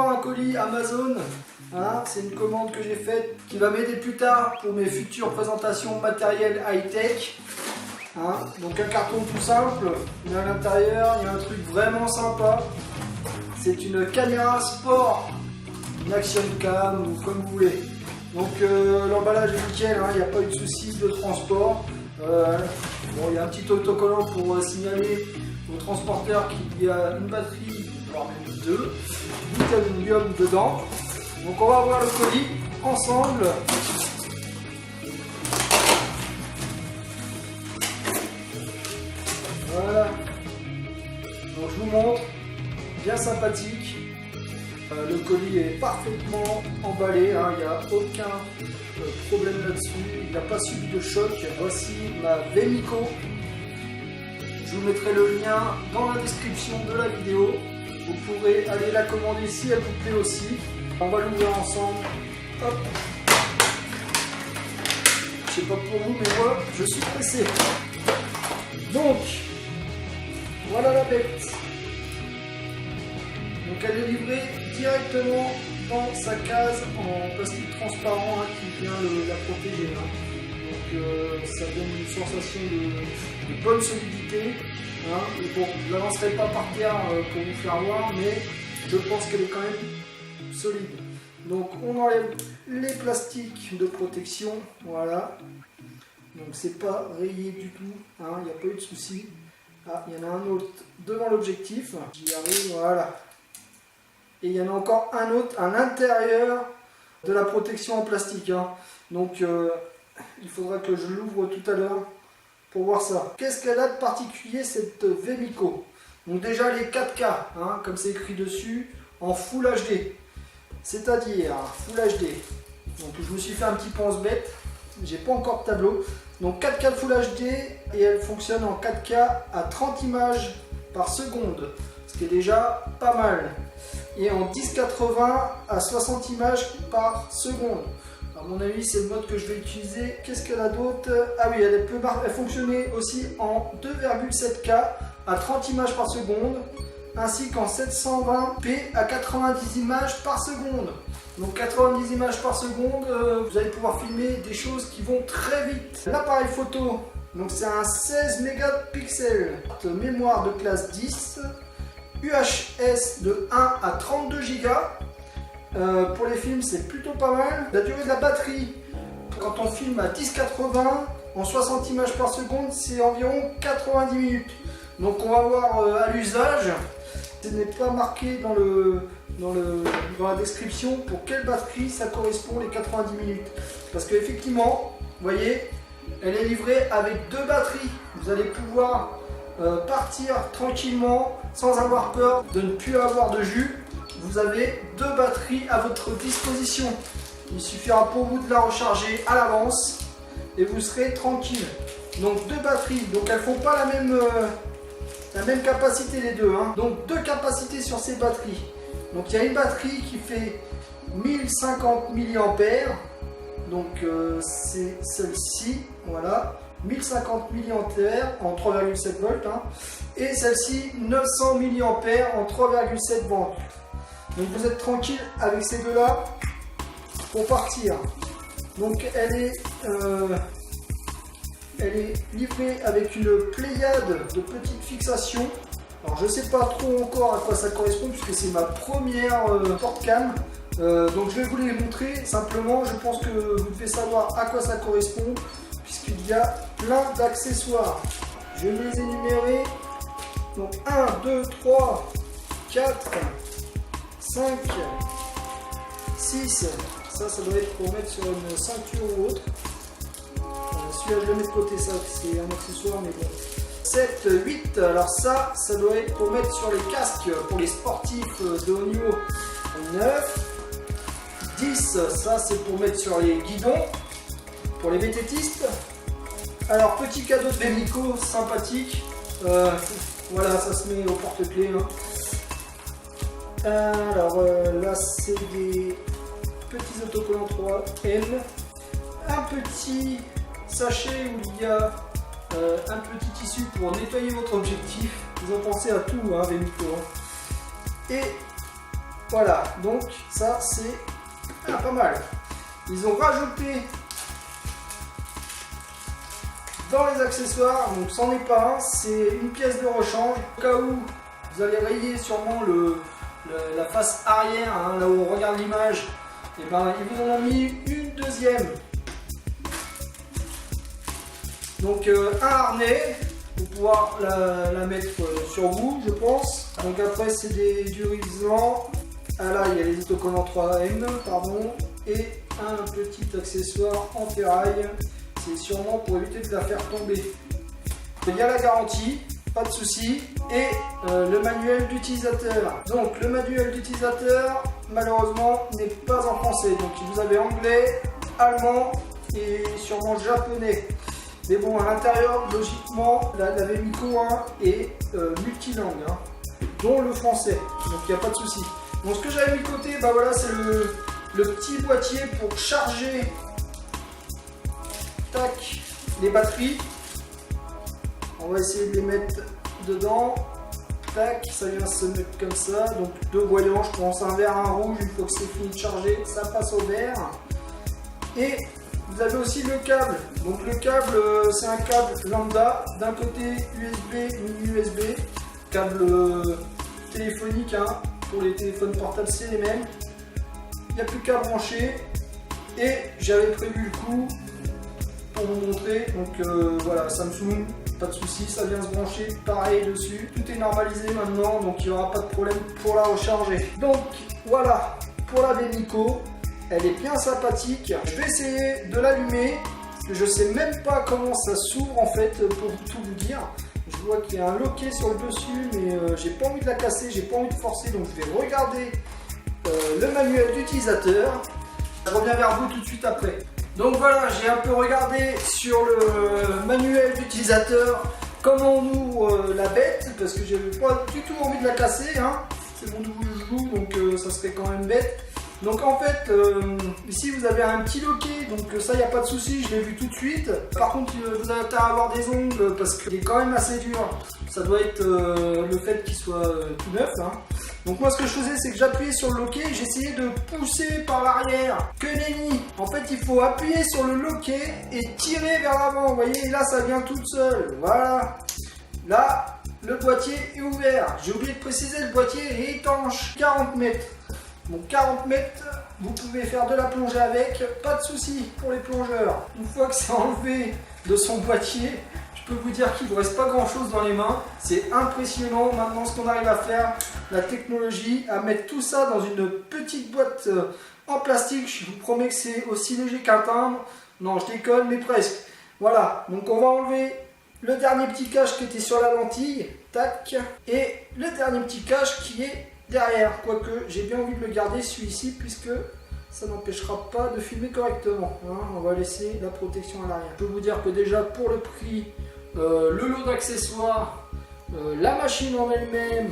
recevoir un colis Amazon. Hein, c'est une commande que j'ai faite qui va m'aider plus tard pour mes futures présentations matériel high-tech. Hein, donc un carton tout simple, mais à l'intérieur il y a un truc vraiment sympa. C'est une caméra sport, une action cam ou comme vous voulez. Donc l'emballage est nickel, il n'y a pas eu de souci de transport. Bon, il y a un petit autocollant pour signaler au transporteur qu'il y a une batterie, voire même deux, du titanium dedans. Donc on va voir le colis ensemble. Voilà. Donc je vous montre, bien sympathique. Le colis est parfaitement emballé, il n'y a aucun problème là-dessus, il n'a pas subi de choc. Voici ma Wemico. Je vous mettrai le lien dans la description de la vidéo. Vous pourrez aller la commander si elle vous plaît aussi. On va l'ouvrir ensemble. Hop. Je sais pas pour vous, mais moi je suis pressé. Donc, voilà la bête. Donc elle est livrée directement dans sa case en plastique transparent qui vient la protéger. Donc ça donne une sensation de bonne solidité. Et bon, je ne la lancerai pas par terre pour vous faire voir, mais je pense qu'elle est quand même solide. Donc on enlève les plastiques de protection, voilà. Donc c'est pas rayé du tout, il n'y a pas eu de souci. Ah, il y en a un autre devant l'objectif, j'y arrive, voilà. Et il y en a encore un autre à l'intérieur de la protection en plastique. Donc il faudra que je l'ouvre tout à l'heure pour voir ça. Qu'est-ce qu'elle a de particulier cette Wemico? Donc déjà les 4K, comme c'est écrit dessus, en Full HD. C'est-à-dire Full HD. Donc je me suis fait un petit pense-bête, j'ai pas encore de tableau. Donc 4K Full HD et elle fonctionne en 4K à 30 images par seconde, ce qui est déjà pas mal. Et en 1080 à 60 images par seconde. À mon avis, c'est le mode que je vais utiliser. Qu'est-ce qu'elle a d'autre? Ah oui, elle peut fonctionner aussi en 2,7K à 30 images par seconde, ainsi qu'en 720p à 90 images par seconde. Donc 90 images par seconde, vous allez pouvoir filmer des choses qui vont très vite. L'appareil photo, donc c'est un 16 mégapixels, mémoire de classe 10, UHS de 1 à 32 Go. Pour les films, c'est plutôt pas mal. La durée de la batterie, quand on filme à 1080 en 60 images par seconde, c'est environ 90 minutes. Donc on va voir à l'usage. Ce n'est pas marqué dans la description pour quelle batterie ça correspond les 90 minutes. Parce qu'effectivement, vous voyez, elle est livrée avec deux batteries. Vous allez pouvoir partir tranquillement sans avoir peur de ne plus avoir de jus. Vous avez deux batteries à votre disposition. Il suffira pour vous de la recharger à l'avance et vous serez tranquille. Donc deux batteries, donc elles ne font pas la même capacité les deux. Donc deux capacités sur ces batteries. Donc il y a une batterie qui fait 1050 mAh. Donc c'est celle-ci, voilà. 1050 mAh en 3,7 volts. Et celle-ci 900 mAh en 3,7 volts. Donc vous êtes tranquille avec ces deux-là pour partir. Donc elle est livrée avec une pléiade de petites fixations. Alors je ne sais pas trop encore à quoi ça correspond puisque c'est ma première porte-cam. Donc je vais vous les montrer simplement. Je pense que vous devez savoir à quoi ça correspond puisqu'il y a plein d'accessoires. Je vais les énumérer. Donc 1, 2, 3, 4, 5, 6, ça doit être pour mettre sur une ceinture ou autre. Celui-là je le mets de côté, ça c'est un accessoire mais bon. 7, 8, alors ça doit être pour mettre sur les casques pour les sportifs de haut niveau. 9, 10, ça c'est pour mettre sur les guidons, pour les VTTistes. Alors petit cadeau de Wemico sympathique, voilà ça se met au porte-clés. Alors là c'est des petits autocollants 3M, un petit sachet où il y a un petit tissu pour nettoyer votre objectif. Ils ont pensé à tout, Wemico. Et Voilà, donc ça c'est pas mal. Ils ont rajouté dans les accessoires, donc c'en est pas un, c'est une pièce de rechange. Au cas où vous allez rayer sûrement la face arrière, hein, là où on regarde l'image, et ben ils vous en ont mis une deuxième. Donc un harnais pour pouvoir la mettre sur vous, je pense. Donc après c'est du ruisselant. Ah là il y a les autocollants 3M, pardon, et un petit accessoire en ferraille. C'est sûrement pour éviter de la faire tomber. Il y a la garantie, pas de souci, et le manuel d'utilisateur. Donc le manuel d'utilisateur malheureusement n'est pas en français. Donc vous avez anglais, allemand et sûrement japonais. Mais bon, à l'intérieur, logiquement, la Wemico 1 est multilingue, hein, dont le français. Donc il n'y a pas de souci. Donc ce que j'avais mis de côté, bah voilà, c'est le petit boîtier pour charger les batteries. On va essayer de les mettre dedans. Tac, ça vient se mettre comme ça. Donc deux voyants, je pense un vert, un rouge. Une fois que c'est fini de charger, ça passe au vert. Et vous avez aussi le câble. Donc le câble, c'est un câble lambda. D'un côté USB, mini USB. Câble téléphonique, hein. Pour les téléphones portables, c'est les mêmes. Il n'y a plus qu'à brancher. Et j'avais prévu le coup pour vous montrer. Donc voilà, Samsung, pas de souci, ça vient se brancher pareil dessus. Tout est normalisé maintenant, donc il n'y aura pas de problème pour la recharger. Donc voilà pour la Wemico. Elle est bien sympathique. Je vais essayer de l'allumer. Je sais même pas comment ça s'ouvre en fait, pour tout vous dire. Je vois qu'il y a un loquet sur le dessus, mais j'ai pas envie de la casser, j'ai pas envie de forcer, donc je vais regarder le manuel d'utilisateur. Je reviens vers vous tout de suite après. Donc voilà, j'ai un peu regardé sur le manuel d'utilisateur comment on ouvre la bête, parce que j'avais pas du tout envie de la casser, hein. C'est mon nouveau joujou, donc ça serait quand même bête. Donc en fait, ici vous avez un petit loquet, donc ça il n'y a pas de souci, je l'ai vu tout de suite. Par contre, vous allez peut-être avoir des ongles parce qu'il est quand même assez dur. Ça doit être le fait qu'il soit tout neuf, hein. Donc moi ce que je faisais, c'est que j'appuyais sur le loquet et j'essayais de pousser par l'arrière. Que nenni! En fait, il faut appuyer sur le loquet et tirer vers l'avant. Vous voyez, là ça vient toute seule. Voilà. Là, le boîtier est ouvert. J'ai oublié de préciser, le boîtier est étanche. 40 mètres. Donc 40 mètres, vous pouvez faire de la plongée avec, pas de souci pour les plongeurs. Une fois que c'est enlevé de son boîtier, je peux vous dire qu'il ne reste pas grand chose dans les mains. C'est impressionnant maintenant ce qu'on arrive à faire, la technologie, à mettre tout ça dans une petite boîte en plastique. Je vous promets que c'est aussi léger qu'un timbre. Non, je déconne, mais presque. Voilà, donc on va enlever le dernier petit cache qui était sur la lentille, tac, et le dernier petit cache qui est derrière, quoique j'ai bien envie de le garder celui-ci puisque ça n'empêchera pas de filmer correctement, hein. On va laisser la protection à l'arrière. Je peux vous dire que déjà pour le prix, le lot d'accessoires, la machine en elle-même,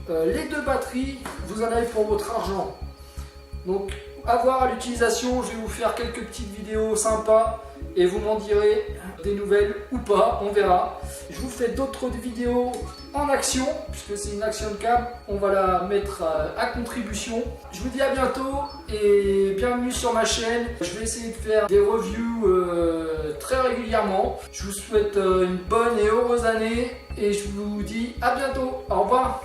les deux batteries, vous en avez pour votre argent. Donc à voir à l'utilisation, je vais vous faire quelques petites vidéos sympas et vous m'en direz des nouvelles ou pas, on verra. Je vous fais d'autres vidéos en action, puisque c'est une action cam, on va la mettre à contribution. Je vous dis à bientôt et bienvenue sur ma chaîne. Je vais essayer de faire des reviews très régulièrement. Je vous souhaite une bonne et heureuse année et je vous dis à bientôt. Au revoir.